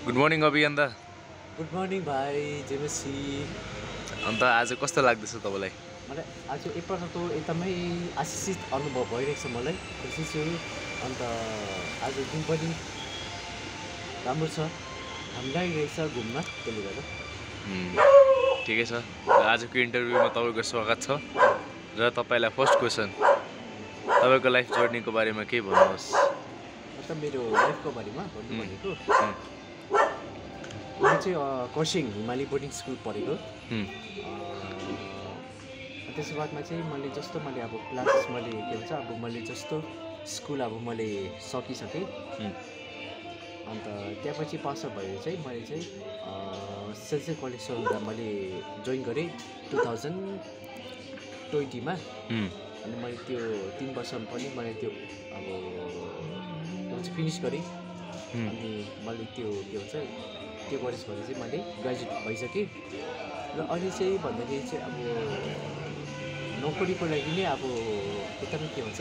Good morning अभियन्ता। Good morning भाइ जेमेसी। अन्त आज कस्तो लाग्दैछ तपाईँलाई? मलाई आज एकपल्टको एकदमै आशिषित अनुभव भइरहेको छ, मलाई खुसी छु। अन्त आज दिन पनि राम्रो छ, हामी लागिरहेको छ घुम्न, त्यसले गर्दा ठिकै छ। र आजको इन्टरभ्यूमा तपाईँको स्वागत छ। र तपाईँलाई फर्स्ट क्वेसन, तपाईँको लाइफ जर्नीको बारेमा केही भन्नुहोस्। मतलब मेरो लाइफको बारेमा भन्नु भनेको, म चाहिँ खरसाङ हिमाली बोर्डिङ स्कुल पढेको। त्यसको बादमा चाहिँ मैले अब क्लास के भन्छ अब मैले जस्तो स्कुल अब मैले सकिसकेँ। अन्त त्यहाँपछि पास आउट भएर चाहिँ मैले चाहिँ सेन्ट कलेज सरुवा मैले जोइन गरेँ 2020मा। अनि मैले त्यो 3 वर्षमा पनि मैले त्यो अब फिनिस गरेँ। अनि मैले त्यो के भन्छ त्यो गरेपछि चाहिँ मैले ग्रेजुएट भइसकेँ। र अहिले चाहिँ भन्दाखेरि चाहिँ अब नोकरीको लागि नै अब एकदमै के भन्छ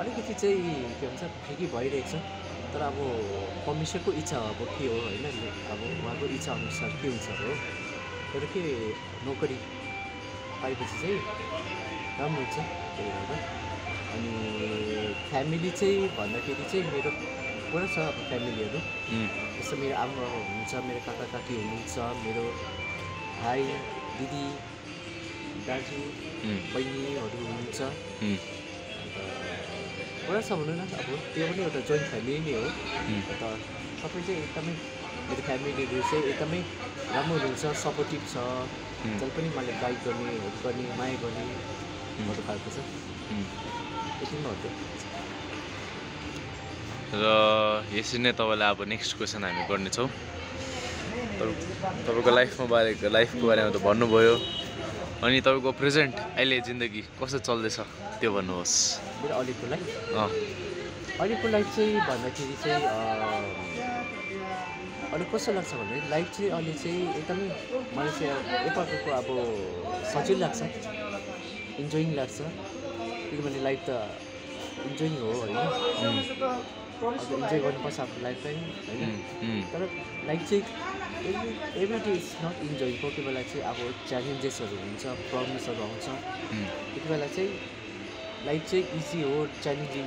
अलिकति चाहिँ के भन्छ फिकी भइरहेको छ। तर अब परमेश्वरको इच्छा अब के हो होइन, अब उहाँको इच्छा अनुसार के हुन्छ हो। तर के नोकरी पाएपछि चाहिँ राम्रो हुन्छ त्यसले गर्दा। अनि फ्यामिली चाहिँ भन्दाखेरि चाहिँ मेरो पुरा छ अब फ्यामिलीहरू। जस्तो मेरो आमा बाबा हुनुहुन्छ, मेरो काका काकी हुनुहुन्छ, मेरो भाइ दिदी दाजु बहिनीहरू हुनुहुन्छ। अन्त पुरा छ भनौँ न, अब त्यो पनि एउटा जोइन्ट फ्यामिली नै हो। अन्त सबै चाहिँ एकदमै मेरो फ्यामिलीहरू चाहिँ एकदमै राम्रो हुनुहुन्छ, सपोर्टिभ छ। जहिले पनि मलाई गाइड गर्ने, हेल्प गर्ने, माया गर्ने अरू खालको छ। यति नै हो त्यो। र यसरी नै तपाईँलाई अब नेक्स्ट क्वेसन हामी गर्नेछौँ। तपाईँको लाइफको बारेमा त भन्नुभयो। अनि तपाईँको प्रेजेन्ट अहिले जिन्दगी कस्तो चल्दैछ त्यो भन्नुहोस्। मेरो अहिलेको लाइफ चाहिँ भन्दाखेरि चाहिँ अहिले कस्तो लाग्छ भने लाइफ चाहिँ अहिले चाहिँ एकदमै मलाई चाहिँ एकपल्टको अब सजिलो लाग्छ, इन्जोइङ लाग्छ। किनभने लाइफ त इन्जोइङ हो होइन, अब इन्जोय गर्नुपर्छ आफ्नो लाइफलाई होइन। तर लाइफ चाहिँ every day is not enjoy. कोही कोही बेला चाहिँ अब च्यालेन्जेसहरू हुन्छ, प्रब्लम्सहरू आउँछ। त्यति बेला चाहिँ लाइफ चाहिँ इजी हो, च्यालेन्जिङ।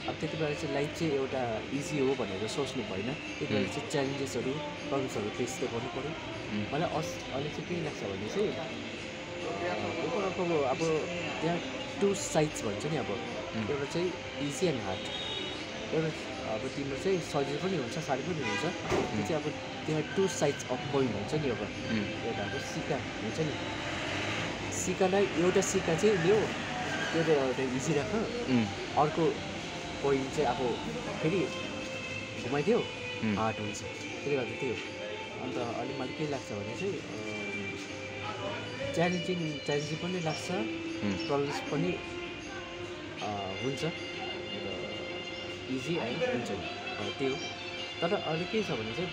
अब त्यति बेला चाहिँ लाइफ चाहिँ एउटा इजी हो भनेर सोच्नु भएन। त्यति बेला चाहिँ च्यालेन्जेसहरू प्रब्लम्सहरू फेस त गर्नु पऱ्यो। मलाई अहिले चाहिँ के लाग्छ भने चाहिँ अब त्यहाँ 2 साइड्स भन्छ नि। अब एउटा चाहिँ इजी एन्ड हार्ड। एउटा अब तिम्रो चाहिँ सजिलो पनि हुन्छ, साह्रो पनि हुन्छ। त्यो चाहिँ अब त्यहाँ 2 साइड्स अफ कोइन हुन्छ नि। अब एउटा अब सिक्का हुन्छ नि, सिक्कालाई एउटा सिक्का चाहिँ लियो, त्यो एउटा इजी राख। अर्को कोइन चाहिँ अब फेरि घुमाइदियो, हार्ड हुन्छ। त्यसले गर्दा त्यही हो। अन्त अहिले मलाई के लाग्छ भने चाहिँ च्यालेन्जिङ पनि लाग्छ, प्रब्लम्स पनि हुन्छ। इजी एन्ड इन्जोय त्यो हो। तर अहिले के छ भने चाहिँ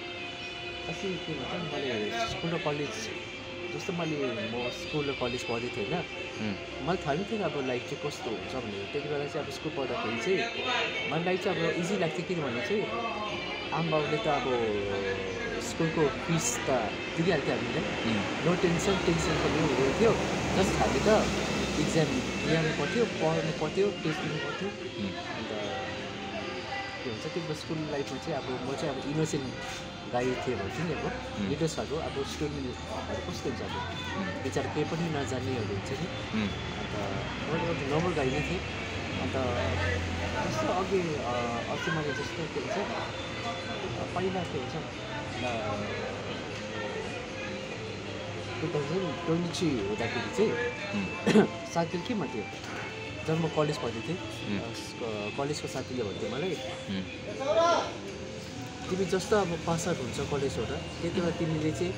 अस्ति के भन्छ मैले स्कुल र कलेज जस्तो म स्कुल र कलेज पढ्दै थिएँ होइन। मलाई थाहा पनि थिएन अब लाइफ चाहिँ कस्तो हुन्छ भनेर। त्यति बेला चाहिँ अब स्कुल पढ्दाखेरि चाहिँ मलाई लाइफ चाहिँ अब इजी लाग्थ्यो। किनभने चाहिँ आमा बाउले त अब स्कुलको फिस त दिइहाल्थ्यो हामीलाई, नो टेन्सन पनि हुँदैन थियो। जस्ट हामी त इक्जाम ल्याउनु पर्थ्यो, पढ्नु पर्थ्यो, टेस्ट दिनु पर्थ्यो। अन्त के भन्छ त्यो स्कुल लाइफमा चाहिँ अब म चाहिँ अब इनोसेन्ट गाई थिएँ भन्छु नि। अब लिडर्सहरू अब स्टुडेन्टहरू कस्तो हुन्छ, अब बिचारा केही पनि नजान्नेहरू हुन्छ नि। अन्त मैले एउटा नर्मल गाई नै थिएँ। अन्त जस्तो अघि मैले जस्तो के भन्छ पहिला के भन्छ 2023 हुँदाखेरि चाहिँ साथी केमा थियो जब म कलेज पढ्दै थिएँ। कलेजको साथीले भन्थ्यो मलाई, तिमी जस्तो अब पास आउट हुन्छ कलेजबाट, त्यति बेला तिमीले चाहिँ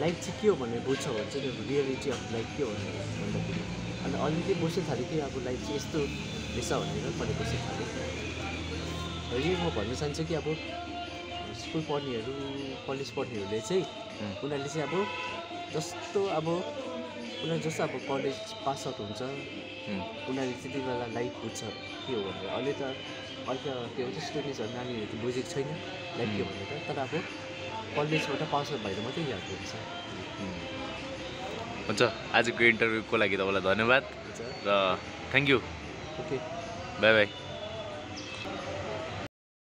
लाइफ चाहिँ के हो भनेर बुझ्छौ भन्छ नि। रियालिटी अफ लाइफ के हो भनेर भन्दाखेरि अन्त अलिकति बुझ्नु थाल्यो कि अब लाइफ चाहिँ यस्तो रहेछ भनेर मैले बुझ्नु थालेँ। र यही म भन्न चाहन्छु कि अब स्कुल पढ्नेहरू, कलेज पढ्नेहरूले चाहिँ उनीहरूले चाहिँ अब जस्तो अब कलेज पास आउट हुन्छ, उनीहरूले त्यति बेला लाइफ बुझ्छ के हो भनेर। अहिले त अहिले त के भन्छ स्टुडेन्ट्सहरू नानीहरू त बुझेको छैन लाइक के भन्नु त तर अब कलेजबाट पास आउट भएर मात्रै याद हुन्छ हुन्छ आजको इन्टरभ्यूको लागि तपाईँलाई धन्यवाद हुन्छ र thank you okay by by